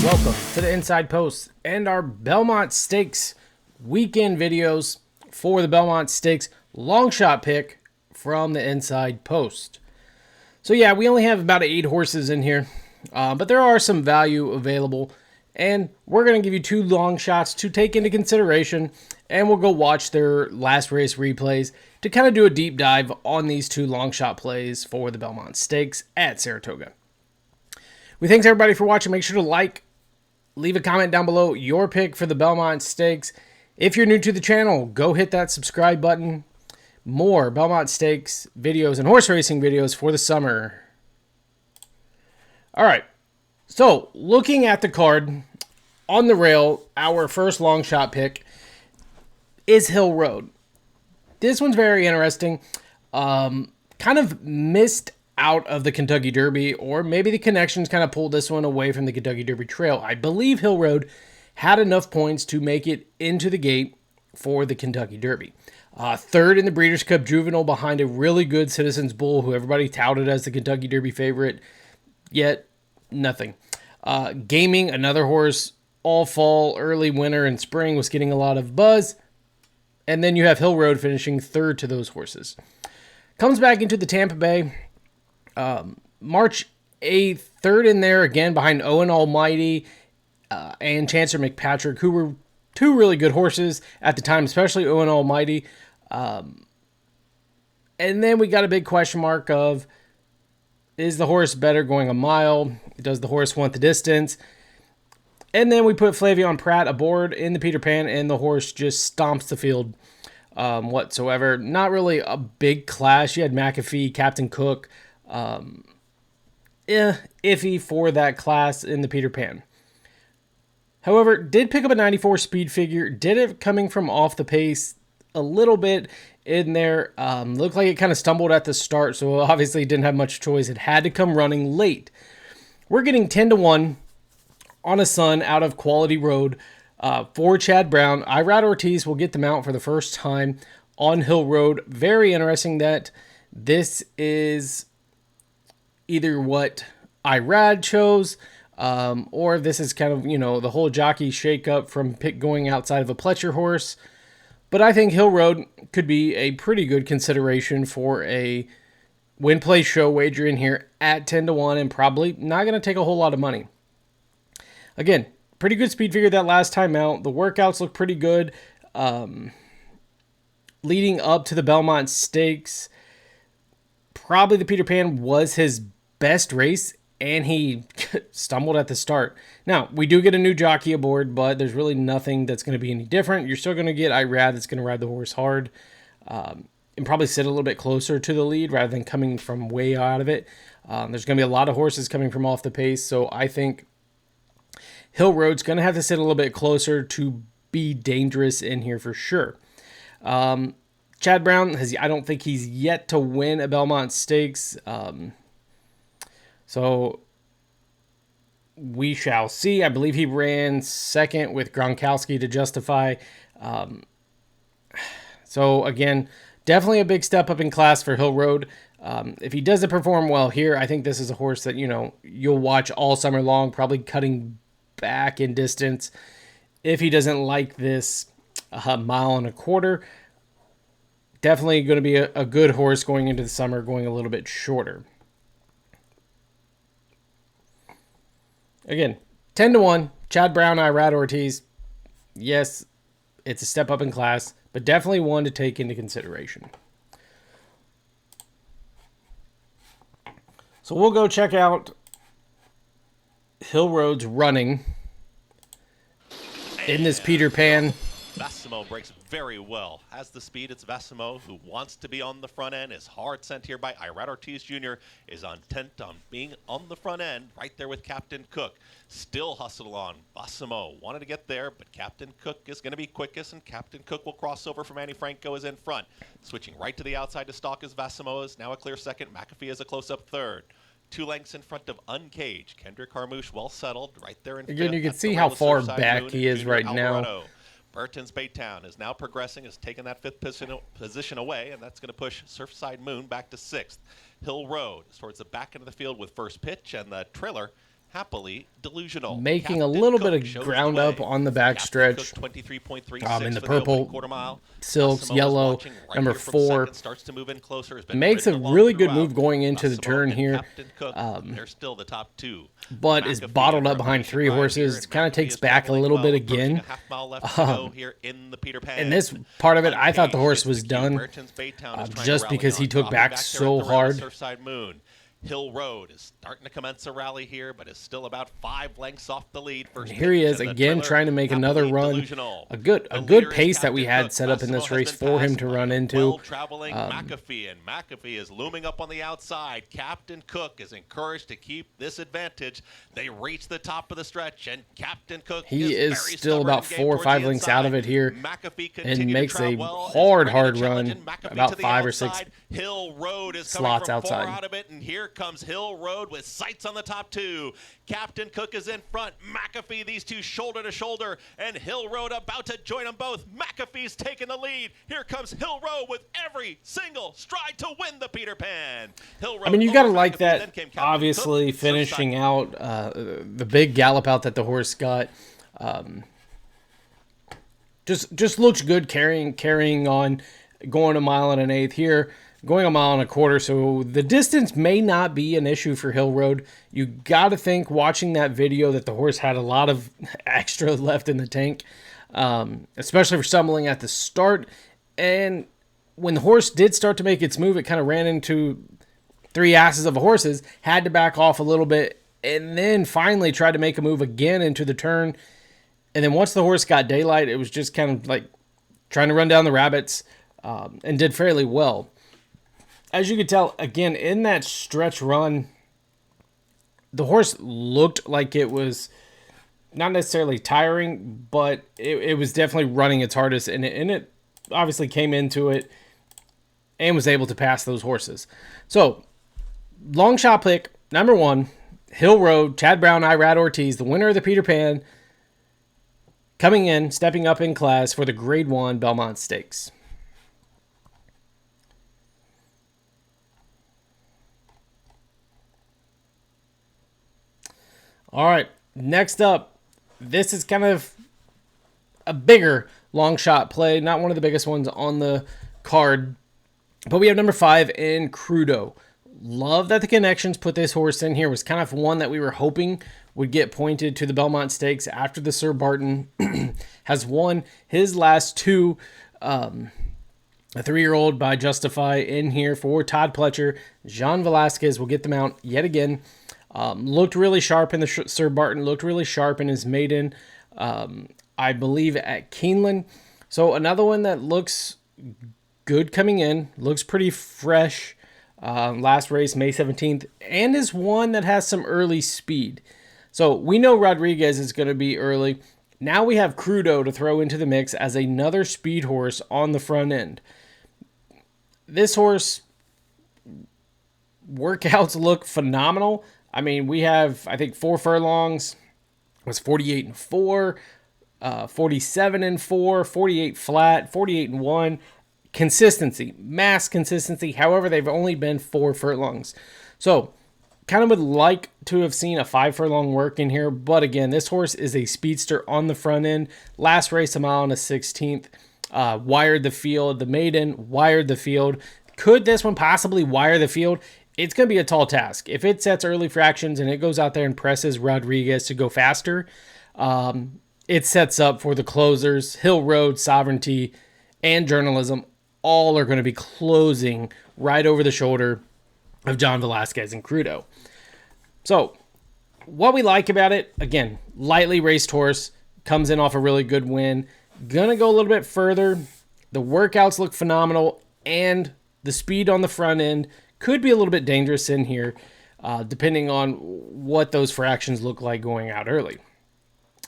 Welcome to the Inside Post and our Belmont Stakes weekend videos for the Belmont Stakes long shot pick from the Inside Post. So yeah, we only have about 8 horses in here, but there are some value available, and we're going to give you 2 long shots to take into consideration, and we'll go watch their last race replays to kind of do a deep dive on these 2 long shot plays for the Belmont Stakes at Saratoga. We thank everybody for watching. Make sure to like, leave a comment down below your pick for the Belmont Stakes. If you're new to the channel, go hit that subscribe button. More Belmont Stakes videos and horse racing videos for the summer. All right, so looking at the card on the rail, our first long shot pick is Hill Road. This one's very interesting. Kind of missed out of the Kentucky Derby, or maybe the connections kind of pulled this one away from the Kentucky Derby trail. I believe Hill Road had enough points to make it into the gate for the Kentucky Derby. Third in the Breeders' Cup Juvenile behind a really good Citizens Bull who everybody touted as the Kentucky Derby favorite, yet nothing. Gaming, another horse, all fall, early winter, and spring was getting a lot of buzz. And then you have Hill Road finishing third to those horses. Comes back into the Tampa Bay. March 8th, third in there again behind Owen Almighty and Chancer McPatrick, who were 2 really good horses at the time, especially Owen Almighty. And then we got a big question mark of, is the horse better going a mile? Does the horse want the distance? And then we put Flavion Pratt aboard in the Peter Pan, and the horse just stomps the field whatsoever. Not really a big clash. You had McAfee, Captain Cook, iffy for that class in the Peter Pan. However, did pick up a 94 speed figure, did it coming from off the pace a little bit in there. Looked like it kind of stumbled at the start, so obviously didn't have much choice. It had to come running late. We're getting 10-1 on a Sun out of Quality Road for Chad Brown. Irad Ortiz will get the mount for the first time on Hill Road. Very interesting that this is either what Irad chose, or this is kind of, the whole jockey shakeup from going outside of a Pletcher horse. But I think Hill Road could be a pretty good consideration for a win play show wager in here at 10-1, and probably not going to take a whole lot of money. Again, pretty good speed figure that last time out. The workouts look pretty good. Leading up to the Belmont Stakes, probably the Peter Pan was his best race, and he stumbled at the start. Now, we do get a new jockey aboard, but there's really nothing that's going to be any different. You're still going to get Irad that's going to ride the horse hard, and probably sit a little bit closer to the lead rather than coming from way out of it. There's going to be a lot of horses coming from off the pace, so I think Hill Road's going to have to sit a little bit closer to be dangerous in here for sure. Chad Brown, I don't think he's yet to win a Belmont Stakes. So we shall see. I believe he ran second with Gronkowski to Justify. So again, definitely a big step up in class for Hill Road. If he doesn't perform well here, I think this is a horse that, you'll watch all summer long, probably cutting back in distance. If he doesn't like this mile and a quarter, definitely going to be a good horse going into the summer, going a little bit shorter. Again, 10-1, Chad Brown, Irad Ortiz. Yes, it's a step up in class, but definitely one to take into consideration. So we'll go check out Hill Road's running in this Peter Pan. Vassimo breaks very well. Has the speed. It's Vassimo who wants to be on the front end. Is hard sent here by Irad Ortiz Jr. Is intent on being on the front end right there with Captain Cook. Still hustle on. Vassimo wanted to get there, but Captain Cook is going to be quickest, and Captain Cook will cross over from Annie Franco is in front. Switching right to the outside to stalk is Vassimo is now a clear second. McAfee is a close-up third. 2 lengths in front of Uncaged. Kendrick Carmouche well settled right there in fifth. Again, you can see how far back he is right now. Burton's Baytown is now progressing, has taken that 5th position away, and that's going to push Surfside Moon back to 6th. Hill Road is towards the back end of the field with first pitch, and the trailer Happily Delusional. Making a Captain little bit Cook of shows ground the up way. on the Captain Cook, backstretch. 23.36 In the for the opening purple quarter mile. silks, Massimo is yellow, watching right number here from 4. second, starts to move in closer, has been Makes a ridden along really good throughout. move going into the Massimo turn and here. Captain Cook, they're still the top two. But is McAfee bottled in up behind revelation 3 ride horses. here, and Kind of McAfee takes is back a traveling little well, bit approaching again. a half mile left to go here in the Peter Pan. And this part of it, I thought the horse Uncaged was is the cue. done Brereton's Baytown is trying to just rally because he on. took Dropping back there so at the rail, hard. Surfside Moon. Hill Road is starting to commence a rally here, but is still about 5 lengths off the lead. First Here he pitch, is and the again trailer, than to make another Happily run. Delusional. A good The leader is pace that we Captain had Cook. set up in this Massimo race has been for him passed to by run a into. well-traveling McAfee, and McAfee is looming up on the outside. Captain Cook is encouraged to keep this advantage. They reach the top of the stretch, and Captain Cook He is very still stubborn about and game 4 or towards 5 the lengths inside. out of it here, McAfee and continued makes to try a well, is hard ready to run, challenge, and McAfee about to the 5 or 6 outside. Hill Road is slots coming from outside. far out of it, and here comes Hill Road with sights on the top 2. Captain Cook is in front. McAfee, these two shoulder to shoulder, and Hill Road about to join them both. McAfee's taking the lead. Here comes Hill Road with every single stride to win the Peter Pan. Hill Road. I mean, you got to like McAfee, then that. came Captain Obviously, Cook. finishing out the big gallop out that the horse got. Just looks good carrying on, going 1 1/8 here, going 1 1/4. So the distance may not be an issue for Hill Road. You got to think, watching that video, that the horse had a lot of extra left in the tank, especially for stumbling at the start. And when the horse did start to make its move, it kind of ran into 3 asses of horses, had to back off a little bit, and then finally tried to make a move again into the turn. And then once the horse got daylight, it was just kind of like trying to run down the rabbits, and did fairly well. As you could tell, again, in that stretch run, the horse looked like it was not necessarily tiring, but it was definitely running its hardest, and it obviously came into it and was able to pass those horses. So, long shot pick, number 1, Hill Road, Chad Brown, Irad Ortiz, the winner of the Peter Pan, coming in, stepping up in class for the Grade 1 Belmont Stakes. All right, next up, this is kind of a bigger long shot play, not one of the biggest ones on the card, but we have number 5 in Crudeau. Love that the connections put this horse in here. Was kind of one that we were hoping would get pointed to the Belmont Stakes after the Serbarton has won his last 2. A 3-year-old by Justify in here for Todd Pletcher. Jean Velasquez will get them out yet again. Looked really sharp in the Serbarton. Looked really sharp in his maiden, I believe, at Keeneland. So another one that looks good coming in. Looks pretty fresh. Last race, May 17th. And is one that has some early speed. So we know Rodriguez is going to be early. Now we have Crudeau to throw into the mix as another speed horse on the front end. This horse, workouts look phenomenal. I mean, we have, I think, 4 furlongs. It was 48-4, 47-4, 48 flat, 48-1. Consistency, mass consistency. However, they've only been 4 furlongs. So, kind of would like to have seen a 5 furlong work in here. But again, this horse is a speedster on the front end. Last race, 1.16 miles. Wired the field. The maiden wired the field. Could this one possibly wire the field? It's going to be a tall task. If it sets early fractions and it goes out there and presses Rodriguez to go faster, it sets up for the closers. Hill Road, Sovereignty, and Journalism all are going to be closing right over the shoulder of John Velasquez and Crudeau. So, what we like about it, again, lightly raced horse, comes in off a really good win. Gonna go a little bit further. The workouts look phenomenal, and the speed on the front end could be a little bit dangerous in here, depending on what those fractions look like going out early.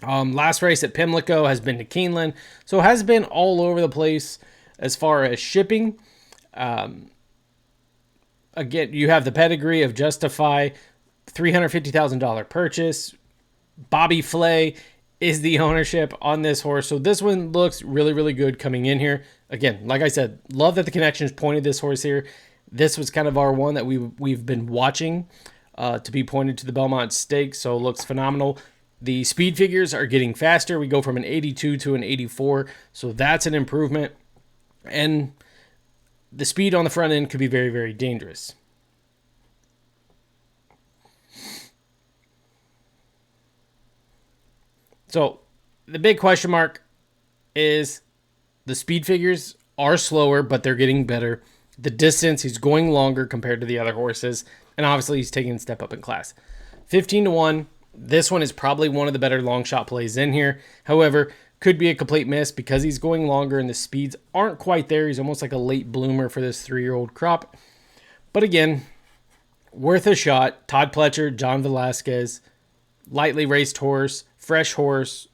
Last race at Pimlico has been to Keeneland, so has been all over the place as far as shipping. Again, you have the pedigree of Justify, $350,000 purchase. Bobby Flay is the ownership on this horse. So this one looks really, really good coming in here. Again, like I said, love that the connections pointed this horse here. This was kind of our one that we've been watching to be pointed to the Belmont Stakes, so it looks phenomenal. The speed figures are getting faster. We go from an 82 to an 84, so that's an improvement. And the speed on the front end could be very, very dangerous. So the big question mark is the speed figures are slower, but they're getting better. The distance, he's going longer compared to the other horses. And obviously, he's taking a step up in class. 15-1. This one is probably one of the better long shot plays in here. However, could be a complete miss because he's going longer and the speeds aren't quite there. He's almost like a late bloomer for this 3-year-old crop. But again, worth a shot. Todd Pletcher, John Velasquez, lightly raced horse, fresh horse,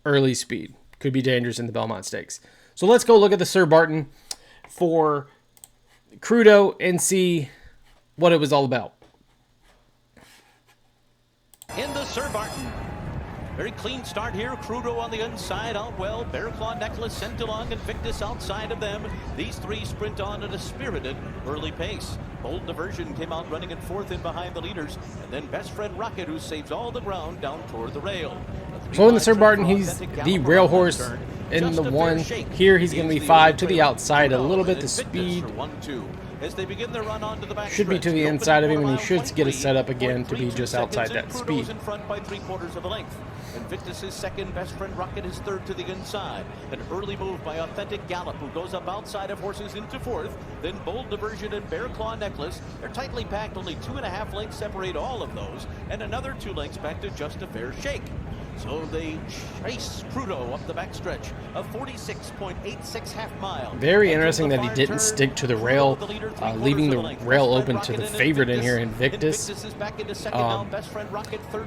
early speed. Could be dangerous in the Belmont Stakes. So let's go look at the Serbarton for Crudeau and see what it was all about. In the Serbarton. Very clean start here. Crudeau on the inside, out well. Bear Claw Necklace sent along, Invictus outside of them. These three sprint on at a spirited early pace. Bold Diversion came out running in fourth in behind the leaders. And then Best Friend Rocket, who saves all the ground down toward the rail. So in the Serbarton, he's the rail horse in the one. Here he's going to be 5 to the outside, a little bit the speed. As they begin their run onto the back should be to the inside of him, and he should get a setup again to be just outside that speed. In front by 3/4 of a length. Invictus is second, Best Friend Rocket is third to the inside. An early move by Authentic Gallop, who goes up outside of horses into fourth. Then Bold Diversion and Bear Claw Necklace. They're tightly packed, only 2.5 lengths separate all of those, and another 2 lengths back to Just a Fair Shake. So they chase Crudeau up the backstretch of 46.86 half mile. Very interesting that he didn't stick to the rail, leaving the rail open to the favorite in here, Invictus.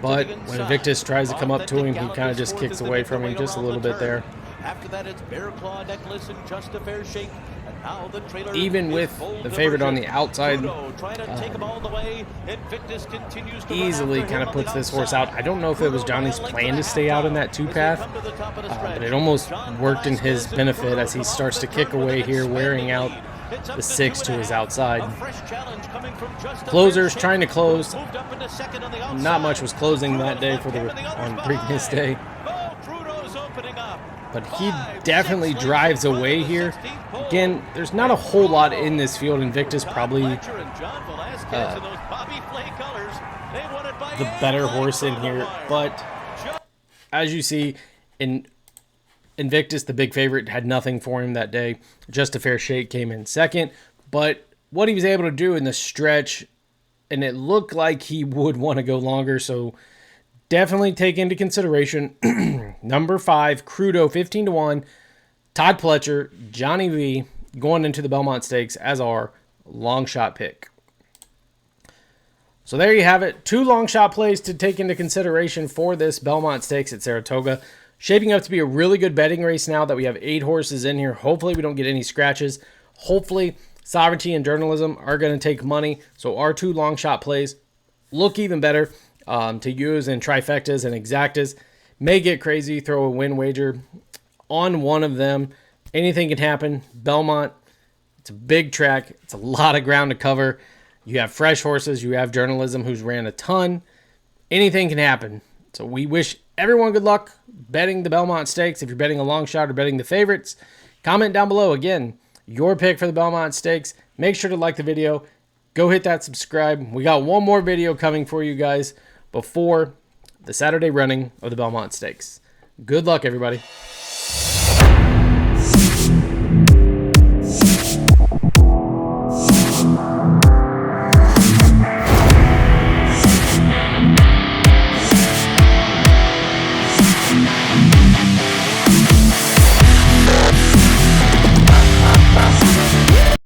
But when Invictus tries to come up to him, he kind of just kicks away from him just a little bit there. After that, it's Bear Claw Necklace and Just a Fair Shake. And now the trailer even with the favorite on the outside, easily kind of puts this horse out. I don't know if it was Johnny's plan to stay out in that 2-path, but it almost worked in his benefit as he starts to kick away here, wearing out the 6 to his outside. Closers trying to close. Not much was closing that day for the on previous day. But he definitely drives away here. Again, there's not a whole lot in this field. Invictus probably the better horse in here. But as you see, in Invictus, the big favorite, had nothing for him that day. Just a Fair Shake came in second. But what he was able to do in the stretch, and it looked like he would want to go longer, so definitely take into consideration number 5, Crudeau, 15-1, Todd Pletcher, Johnny V, going into the Belmont Stakes as our long shot pick. So there you have it. 2 long shot plays to take into consideration for this Belmont Stakes at Saratoga. Shaping up to be a really good betting race now that we have 8 horses in here. Hopefully we don't get any scratches. Hopefully Sovereignty and Journalism are going to take money. So our 2 long shot plays look even better to use in trifectas and exactas. May get crazy, throw a win wager on one of them. Anything can happen. Belmont, it's a big track. It's a lot of ground to cover. You have fresh horses. You have Journalism, who's ran a ton. Anything can happen. So we wish everyone good luck betting the Belmont Stakes. If you're betting a long shot or betting the favorites, comment down below. Again, your pick for the Belmont Stakes. Make sure to like the video. Go hit that subscribe. We got one more video coming for you guys before the Saturday running of the Belmont Stakes. Good luck, everybody.